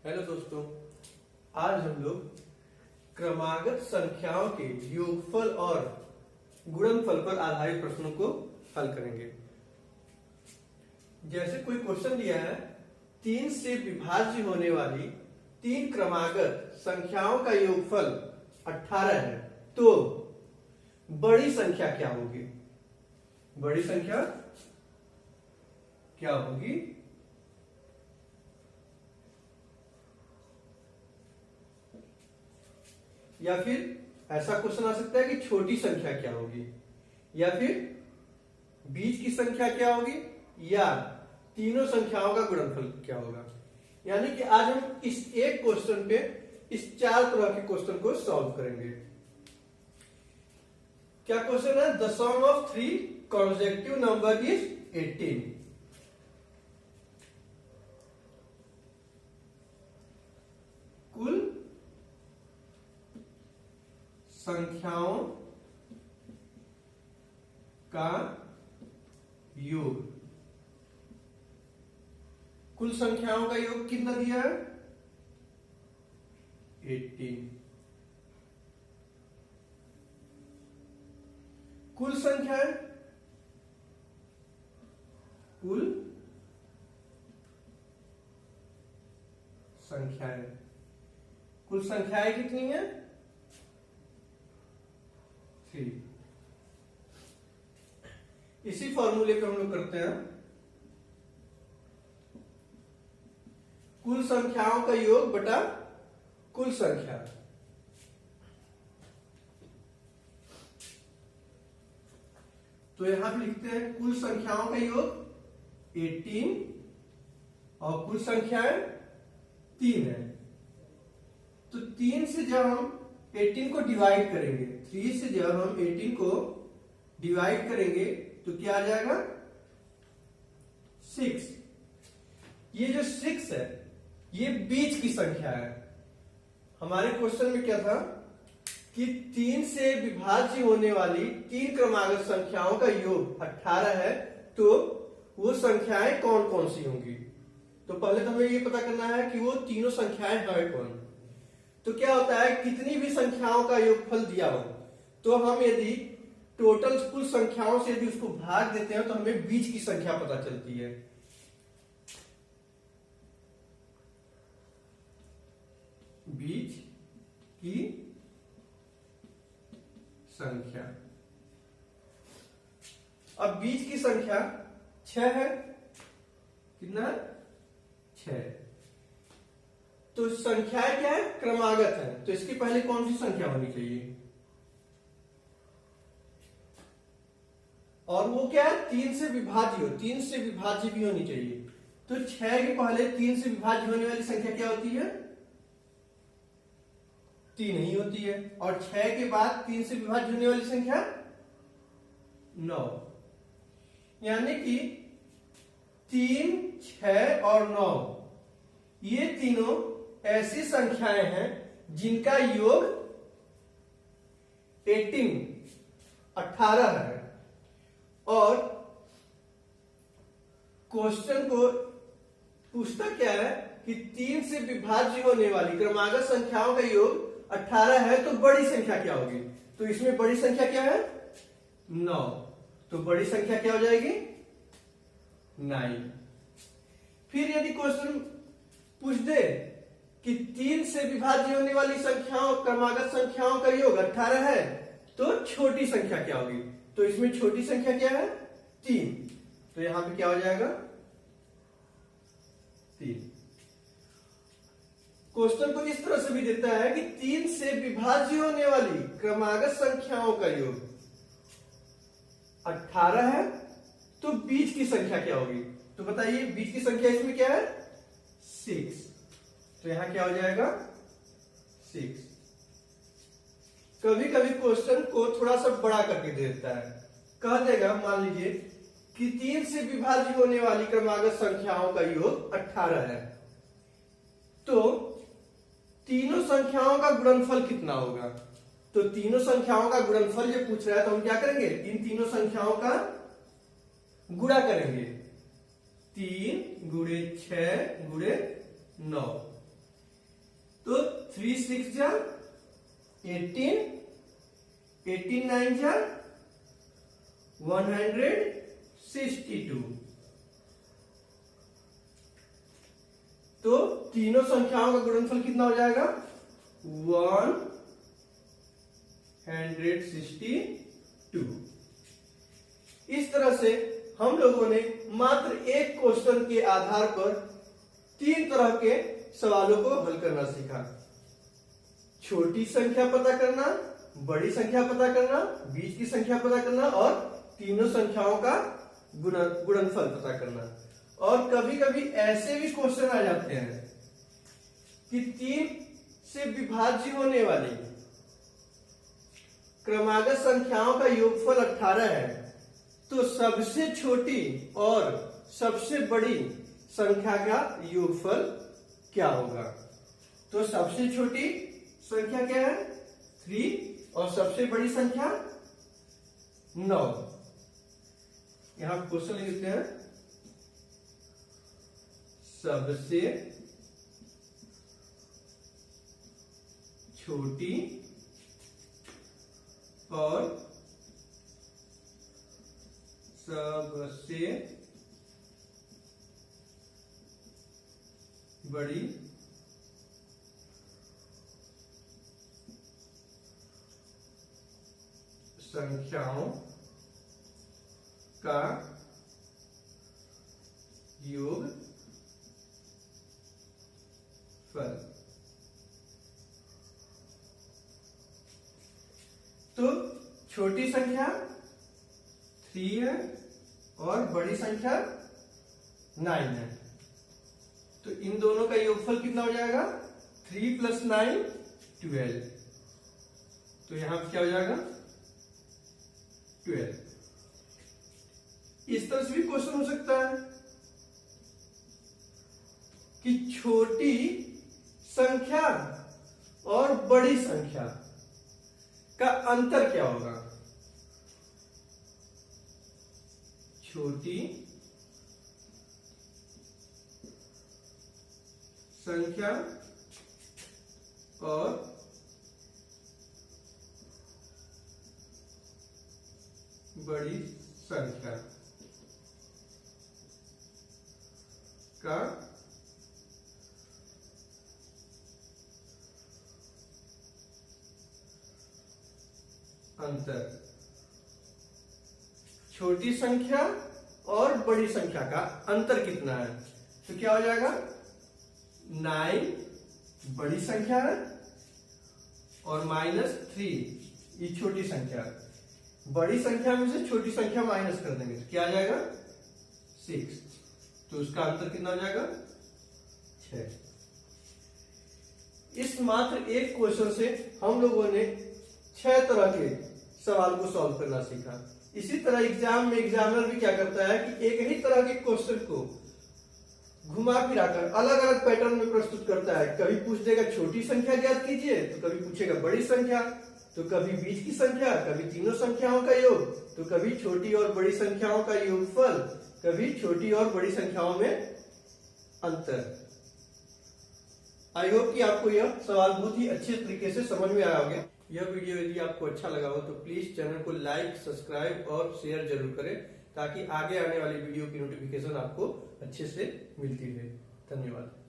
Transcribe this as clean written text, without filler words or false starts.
Hello दोस्तों, आज हम लोग क्रमागत संख्याओं के योगफल और गुणनफल पर आधारित प्रश्नों को हल करेंगे। जैसे कोई क्वेश्चन दिया है, 3 से विभाज्य होने वाली 3 क्रमागत संख्याओं का योगफल 18 है, तो बड़ी संख्या क्या होगी? बड़ी संख्या क्या होगी? या फिर ऐसा क्वेश्चन आ सकता है कि छोटी संख्या क्या होगी, या फिर बीच की संख्या क्या होगी, या तीनों संख्याओं का गुणनफल क्या होगा। यानी कि आज हम इस एक क्वेश्चन पे इस 4 तरह के क्वेश्चन को सॉल्व करेंगे। क्या क्वेश्चन है? The sum of 3 consecutive number is 18। कुल संख्याओं का योग। कुल संख्याओं का योग कितना दिया है? 18। कुल संख्याएं, कुल संख्याएं, कुल संख्याएं कितनी है? 3। इसी फॉर्मूले को हम लोग करते हैं, कुल संख्याओं का योग बटा कुल संख्या। तो यहां पे लिखते हैं कुल संख्याओं का योग 18 और कुल संख्याएं 3 है। तो 3 से जब हम 18 को डिवाइड करेंगे, 3 से जब हम 18 को डिवाइड करेंगे तो क्या आ जाएगा? 6। ये जो 6 है ये बीच की संख्या है। हमारे क्वेश्चन में क्या था कि 3 से विभाज्य होने वाली 3 क्रमागत संख्याओं का योग 18 है, तो वो संख्याएं कौन कौन सी होंगी। तो पहले तो हमें ये पता करना है कि वो तीनों संख्याएं हैं कौन। तो क्या होता है, कितनी भी संख्याओं का योगफल दिया हो तो हम यदि टोटल कुल संख्याओं से यदि उसको भाग देते हैं तो हमें बीच की संख्या पता चलती है। बीच की संख्या। अब बीच की संख्या 6 है। कितना है? 6। तो संख्याएं क्या है? क्रमागत है। तो इसकी पहले कौन सी संख्या होनी चाहिए? और वो क्या है? 3 से विभाज्य हो, 3 से विभाज्य भी होनी चाहिए। तो 6 के पहले 3 से विभाज्य होने वाली संख्या क्या होती है? 3 ही होती है। और 6 के बाद 3 से विभाज्य होने वाली संख्या 9। यानी कि 3, 6 और 9 ये तीनों ऐसी संख्याएं हैं जिनका योग 18 है। और क्वेश्चन को पूछता क्या है कि 3 से विभाज्य होने वाली क्रमागत संख्याओं का योग 18 है, तो बड़ी संख्या क्या होगी? तो इसमें बड़ी संख्या क्या है? 9। तो बड़ी संख्या क्या हो जाएगी? 9। फिर यदि क्वेश्चन पूछ दे कि 3 से विभाज्य होने वाली संख्याओं क्रमागत संख्याओं का योग 18 है, तो छोटी संख्या क्या होगी? तो इसमें छोटी संख्या क्या है? 3। तो यहां पे क्या हो जाएगा? 3। क्वेश्चन को इस तरह से भी देता है कि 3 से विभाज्य होने वाली क्रमागत संख्याओं का योग 18 है, तो बीच की संख्या क्या होगी? तो बताइए, बीच की संख्या इसमें क्या है? 6। तो यहां क्या हो जाएगा? 6। कभी कभी क्वेश्चन को थोड़ा सा बड़ा करके दे देता है। कह देगा, मान लीजिए कि 3 से विभाज्य होने वाली क्रमागत संख्याओं का योग 18 है, तो तीनों संख्याओं का गुणनफल कितना होगा? तो तीनों संख्याओं का गुणनफल जो पूछ रहा है, तो हम क्या करेंगे? इन तीनों संख्याओं का गुणा करेंगे। 3 गुणे 6 गुणे 9। तो 3 6 जा 18, 18 9 जा 162। तो तीनों संख्याओं का गुणनफल कितना हो जाएगा? 162। इस तरह से हम लोगों ने मात्र एक क्वेश्चन के आधार पर 3 तरह के सवालों को हल करना सीखा। छोटी संख्या पता करना, बड़ी संख्या पता करना, बीच की संख्या पता करना और तीनों संख्याओं का गुणनफल पता करना। और कभी कभी ऐसे भी क्वेश्चन आ जाते हैं कि 3 से विभाज्य होने वाली क्रमागत संख्याओं का योगफल 18 है, तो सबसे छोटी और सबसे बड़ी संख्या का योगफल क्या होगा? तो सबसे छोटी संख्या क्या है? 3 और सबसे बड़ी संख्या 9। यहां क्वेश्चन लिखते हैं, सबसे छोटी और सबसे बड़ी संख्याओं का योगफल। तो छोटी संख्या 3 है और बड़ी संख्या 9 है, तो इन दोनों का योगफल कितना हो जाएगा? 3 + 9 12। तो यहां पर क्या हो जाएगा? 12। इस तरह से भी क्वेश्चन हो सकता है कि छोटी संख्या और बड़ी संख्या का अंतर क्या होगा? छोटी संख्या और बड़ी संख्या का अंतर। छोटी संख्या और बड़ी संख्या का अंतर कितना है? तो क्या हो जाएगा? 9 बड़ी संख्या है और -3 ये छोटी संख्या है। बड़ी संख्या में से छोटी संख्या माइनस कर देंगे तो क्या आ जाएगा? 6। तो उसका अंतर कितना हो जाएगा? 6। इस मात्र एक क्वेश्चन से हम लोगों ने 6 तरह के सवाल को सॉल्व करना सीखा। इसी तरह एग्जाम में एग्जामिनर भी क्या करता है कि एक ही तरह के क्वेश्चन को घुमा फिराकर अलग अलग पैटर्न में प्रस्तुत करता है। कभी पूछ देगा छोटी संख्या ज्ञात कीजिए, तो कभी पूछेगा बड़ी संख्या, तो कभी बीच की संख्या, कभी तीनों संख्याओं का योग, तो कभी छोटी और बड़ी संख्याओं का योगफल, कभी छोटी और बड़ी संख्याओं में अंतर। आई होप कि आपको यह सवाल बहुत ही अच्छे तरीके से समझ में आया होगा। यह वीडियो यदि आपको अच्छा लगा हो तो प्लीज चैनल को लाइक, सब्सक्राइब और शेयर जरूर करें, ताकि आगे आने वाली वीडियो की नोटिफिकेशन आपको अच्छे से मिलती रहे। धन्यवाद।